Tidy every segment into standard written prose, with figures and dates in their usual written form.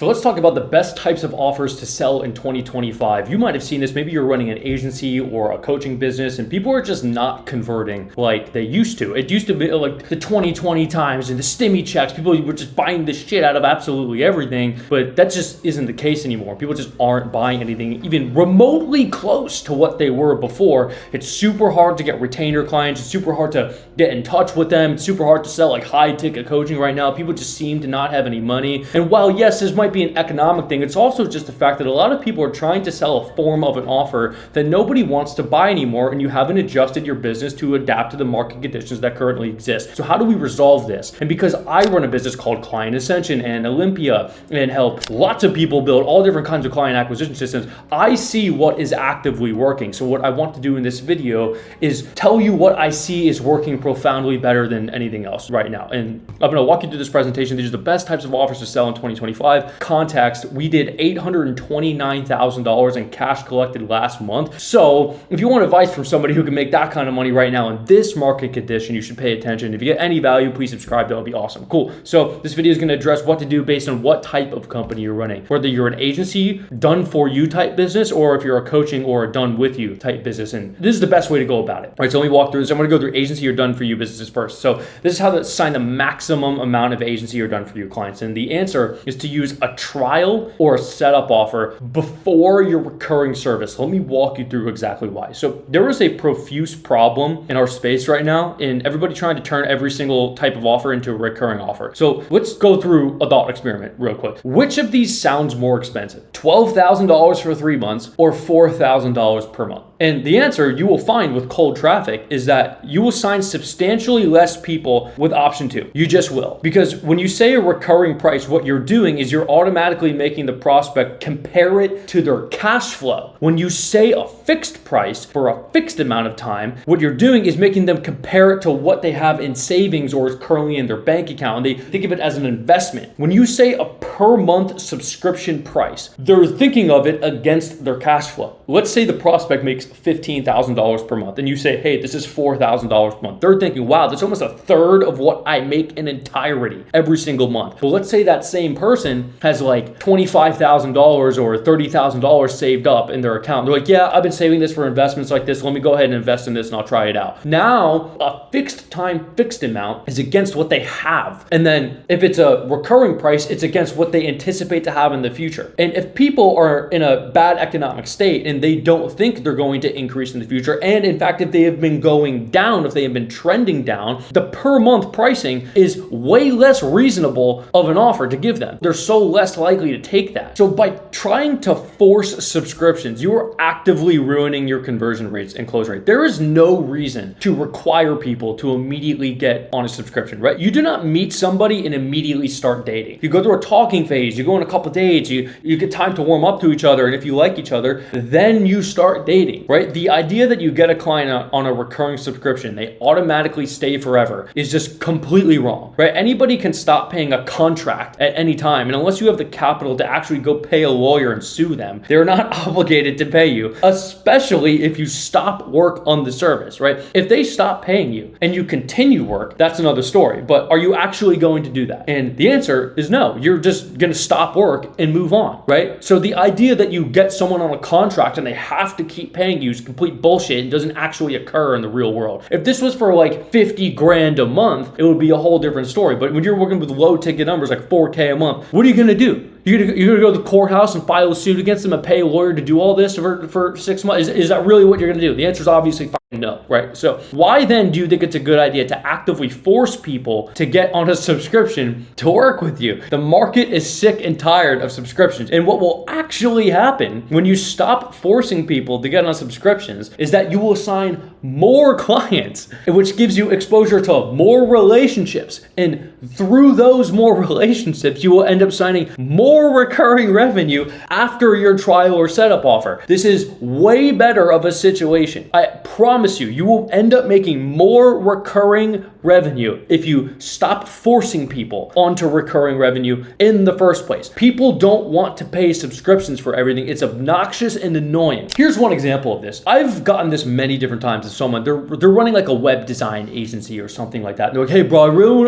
So let's talk about the best types of offers to sell in 2025. You might have seen this. Maybe you're running an agency or a coaching business and people are just not converting like they used to. It used to be like the 2020 times and the stimmy checks. People were just buying the shit out of absolutely everything, but that just isn't the case anymore. People just aren't buying anything even remotely close to what they were before. It's super hard to get retainer clients. It's super hard to get in touch with them. It's super hard to sell like high ticket coaching right now. People just seem to not have any money. And while yes, this might be an economic thing, it's also just the fact that a lot of people are trying to sell a form of an offer that nobody wants to buy anymore, and you haven't adjusted your business to adapt to the market conditions that currently exist. So how do we resolve this? And because I run a business called Client Ascension and Olympia and help lots of people build all different kinds of client acquisition systems, I see what is actively working. So what I want to do in this video is tell you what I see is working profoundly better than anything else right now. And I'm going to walk you through this presentation. These are the best types of offers to sell in 2025. Context, we did $829,000 in cash collected last month. So if you want advice from somebody who can make that kind of money right now in this market condition, you should pay attention. If you get any value, please subscribe. That would be awesome. Cool. So this video is going to address what to do based on what type of company you're running, whether you're an agency, done for you type business, or if you're a coaching or a done with you type business. And this is the best way to go about it. All right, so let me walk through this. I'm going to go through agency or done for you businesses first. So this is how to assign the maximum amount of agency or done for you clients. And the answer is to use a trial or a setup offer before your recurring service. Let me walk you through exactly why. So there is a profuse problem in our space right now, and everybody trying to turn every single type of offer into a recurring offer. So let's go through a thought experiment real quick. Which of these sounds more expensive? $12,000 for 3 months or $4,000 per month? And the answer you will find with cold traffic is that you will sign substantially less people with option 2. You just will. Because when you say a recurring price, what you're doing is you're automatically making the prospect compare it to their cash flow. When you say a fixed price for a fixed amount of time, what you're doing is making them compare it to what they have in savings or is currently in their bank account. And they think of it as an investment. When you say a per month subscription price, they're thinking of it against their cash flow. Let's say the prospect makes $15,000 per month and you say, hey, this is $4,000 per month. They're thinking, wow, that's almost a third of what I make in entirety every single month. But let's say that same person has like $25,000 or $30,000 saved up in their account. They're like, yeah, I've been saving this for investments like this. Let me go ahead and invest in this and I'll try it out. Now, a fixed time, fixed amount is against what they have. And then if it's a recurring price, it's against what they anticipate to have in the future. And if people are in a bad economic state and they don't think they're going to increase in the future, and in fact, if they have been going down, if they have been trending down, the per month pricing is way less reasonable of an offer to give them. They're so less likely to take that. So by trying to force subscriptions, you are actively ruining your conversion rates and close rate. There is no reason to require people to immediately get on a subscription, right? You do not meet somebody and immediately start dating. You go through a talking phase, you go on a couple dates, you get time to warm up to each other, and if you like each other, then you start dating, right? The idea that you get a client on a recurring subscription, they automatically stay forever, is just completely wrong, right? Anybody can stop paying a contract at any time, and unless you have the capital to actually go pay a lawyer and sue them, they're not obligated to pay you, especially if you stop work on the service, right? If they stop paying you and you continue work, that's another story, but are you actually going to do that? And the answer is no. You're just going to stop work and move on, right? So the idea that you get someone on a contract and they have to keep paying you is complete bullshit and doesn't actually occur in the real world. If this was for like 50 grand a month, it would be a whole different story. But when you're working with low ticket numbers like 4K a month, what are you going to do? You're gonna go to the courthouse and file a suit against them and pay a lawyer to do all this for 6 months? Is that really what you're gonna do? The answer is obviously no, right? So why then do you think it's a good idea to actively force people to get on a subscription to work with you? The market is sick and tired of subscriptions. And what will actually happen when you stop forcing people to get on subscriptions is that you will assign more clients, which gives you exposure to more relationships. And through those more relationships, you will end up signing more recurring revenue after your trial or setup offer. This is way better of a situation. I promise promise you, you will end up making more recurring revenue if you stop forcing people onto recurring revenue in the first place. People don't want to pay subscriptions for everything. It's obnoxious and annoying. Here's one example of this. I've gotten this many different times as someone, they're running like a web design agency or something like that. And they're like, hey bro,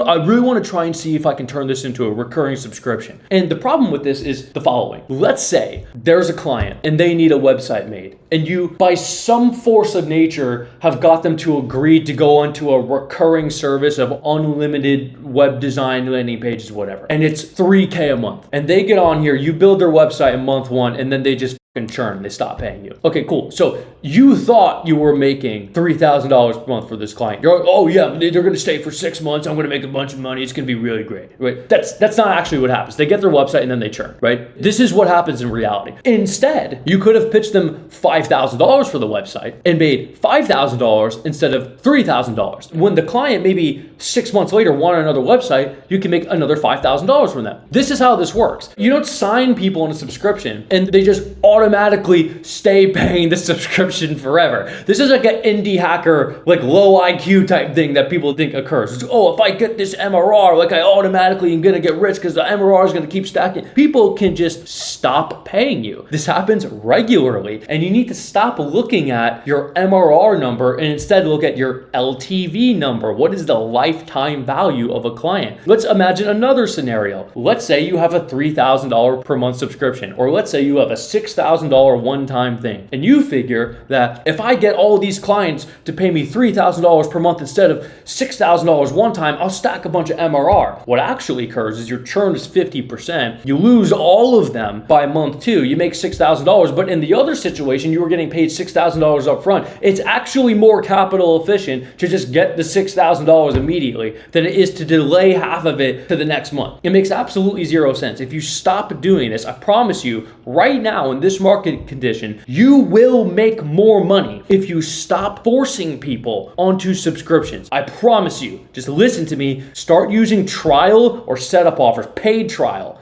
I really want to try and see if I can turn this into a recurring subscription. And the problem with this is the following. Let's say there's a client and they need a website made, and you, by some force of nature, have got them to agree to go onto a recurring service of unlimited web design, landing pages, whatever. And it's $3K a month. And they get on here, you build their website in month 1, and then they just churn, they stop paying you. Okay, cool. So you thought you were making $3,000 per month for this client. You're like, oh yeah, they're going to stay for 6 months. I'm going to make a bunch of money. It's going to be really great. Right? That's not actually what happens. They get their website and then they churn, right? This is what happens in reality. Instead, you could have pitched them $5,000 for the website and made $5,000 instead of $3,000. When the client maybe 6 months later wanted another website, you can make another $5,000 from them. This is how this works. You don't sign people on a subscription and they just automatically stay paying the subscription forever. This is like an indie hacker, like low IQ type thing that people think occurs. It's, oh, if I get this MRR, like I automatically am gonna get rich because the MRR is gonna keep stacking. People can just stop paying you. This happens regularly, and you need to stop looking at your MRR number and instead look at your LTV number. What is the lifetime value of a client? Let's imagine another scenario. Let's say you have a $3,000 per month subscription, or let's say you have a $6,000 one-time thing. And you figure that if I get all these clients to pay me $3,000 per month instead of $6,000 one time, I'll stack a bunch of MRR. What actually occurs is your churn is 50%. You lose all of them by month 2. You make $6,000, but in the other situation, you were getting paid $6,000 up front. It's actually more capital efficient to just get the $6,000 immediately than it is to delay half of it to the next month. It makes absolutely zero sense. If you stop doing this, I promise you, right now in this market condition, you will make more money if you stop forcing people onto subscriptions. I promise you. Just listen to me. Start using trial or setup offers. Paid trial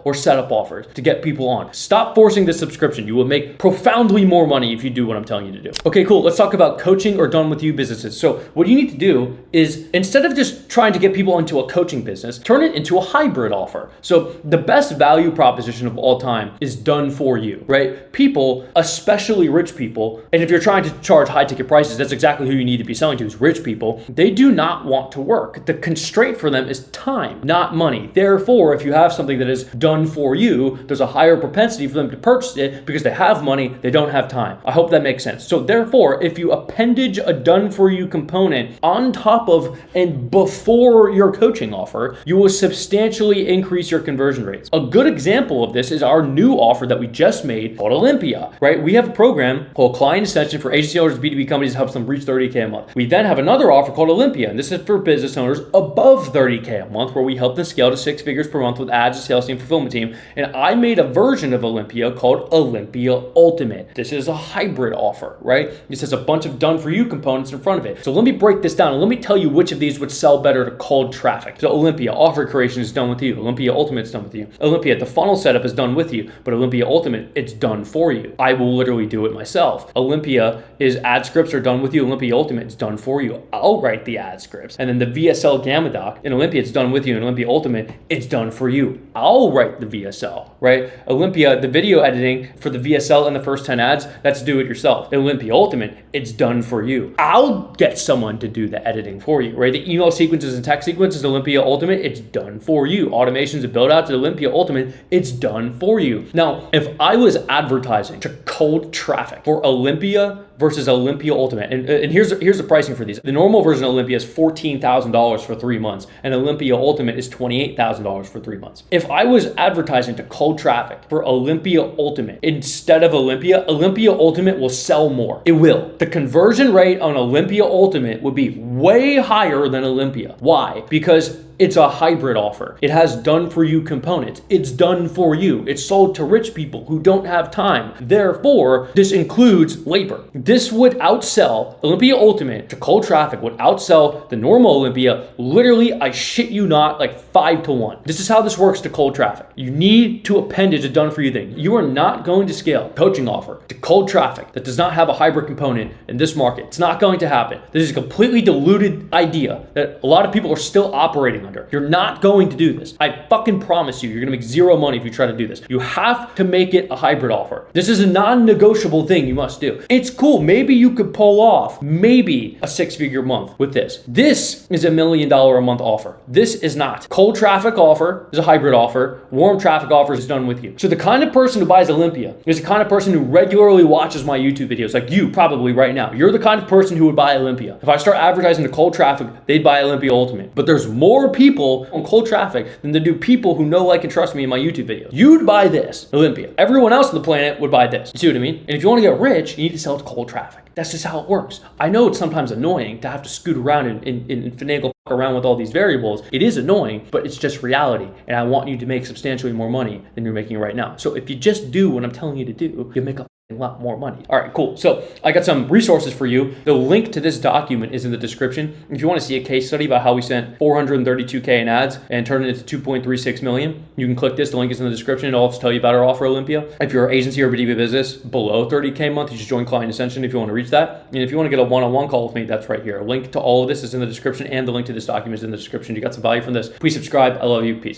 or setup offers to get people on. Stop forcing the subscription. You will make profoundly more money if you do what I'm telling you to do. Okay, cool. Let's talk about coaching or done with you businesses. So what you need to do is, instead of just trying to get people into a coaching business, turn it into a hybrid offer. So the best value proposition of all time is done for you, right? People, especially rich people, and if you're trying to charge high ticket prices, that's exactly who you need to be selling to, is rich people. They do not want to work. The constraint for them is time, not money. Therefore, if you have something that is done for you, there's a higher propensity for them to purchase it because they have money, they don't have time. I hope that makes sense. So therefore, if you appendage a done for you component on top of and before your coaching offer, you will substantially increase your conversion rates. A good example of this is our new offer that we just made called Olympia, right? We have a program called Client Ascension for agency owners, B2B companies that helps them reach 30K a month. We then have another offer called Olympia, and this is for business owners above 30K a month, where we help them scale to 6 figures per month with ads, a sales team, fulfillment team. And I made a version of Olympia called Olympia Ultimate. This is a hybrid offer, right? This has a bunch of done for you components in front of it. So let me break this down and let me tell you which of these would sell better to cold traffic. So Olympia offer creation is done with you. Olympia Ultimate is done with you. Olympia, the funnel setup is done with you, but Olympia Ultimate, it's done for you. I will literally do it myself. Olympia is ad scripts are done with you. Olympia Ultimate is done for you. I'll write the ad scripts. And then the VSL Gamma Doc in Olympia, it's done with you. In Olympia Ultimate, it's done for you. I'll write the VSL, right? Olympia, the video editing for the VSL and the first 10 ads, that's do it yourself. In Olympia Ultimate, it's done for you. I'll get someone to do the editing for you, right? The email sequences and text sequences, Olympia Ultimate, it's done for you. Automations and build outs, Olympia Ultimate, it's done for you. Now, if I was advertising to cold traffic for Olympia versus Olympia Ultimate, and here's the pricing for these. The normal version of Olympia is $14,000 for 3 months, and Olympia Ultimate is $28,000 for 3 months. If I was advertising to cold traffic for Olympia Ultimate instead of Olympia Ultimate will sell more. It will. The conversion rate on Olympia Ultimate would be way higher than Olympia. Why? Because it's a hybrid offer. It has done for you components. It's done for you. It's sold to rich people who don't have time. Therefore, this includes labor. This would outsell Olympia Ultimate to cold traffic, would outsell the normal Olympia literally, I shit you not, like 5-1. This is how this works to cold traffic. You need to appendage a done for you thing. You are not going to scale coaching offer to cold traffic that does not have a hybrid component in this market. It's not going to happen. This is a completely diluted idea that a lot of people are still operating under. You're not going to do this. I fucking promise you, you're gonna make zero money if you try to do this. You have to make it a hybrid offer. This is a non-negotiable thing you must do. It's cool. Maybe you could pull off maybe a 6-figure month with this. This is $1 million a month offer. This is not. Cold traffic offer is a hybrid offer. Warm traffic offer is done with you. So the kind of person who buys Olympia is the kind of person who regularly watches my YouTube videos, like you probably right now. You're the kind of person who would buy Olympia. If I start advertising to cold traffic, they'd buy Olympia Ultimate. But there's more people on cold traffic than there do people who know, like, and trust me in my YouTube videos. You'd buy this, Olympia. Everyone else on the planet would buy this. You see what I mean? And if you want to get rich, you need to sell to cold traffic. That's just how it works. I know it's sometimes annoying to have to scoot around and finagle around with all these variables. It is annoying, but it's just reality. And I want you to make substantially more money than you're making right now. So if you just do what I'm telling you to do, you'll make a lot more money. All right, cool. So I got some resources for you. The link to this document is in the description. If you want to see a case study about how we sent 432K in ads and turned it into 2.36 million, you can click this. The link is in the description. It'll also tell you about our offer Olympia. If you're an agency or B2B business below 30K a month, you should join Client Ascension if you want to reach that. And if you want to get a one-on-one call with me, that's right here. A link to all of this is in the description, and the link to this document is in the description. You got some value from this. Please subscribe. I love you. Peace.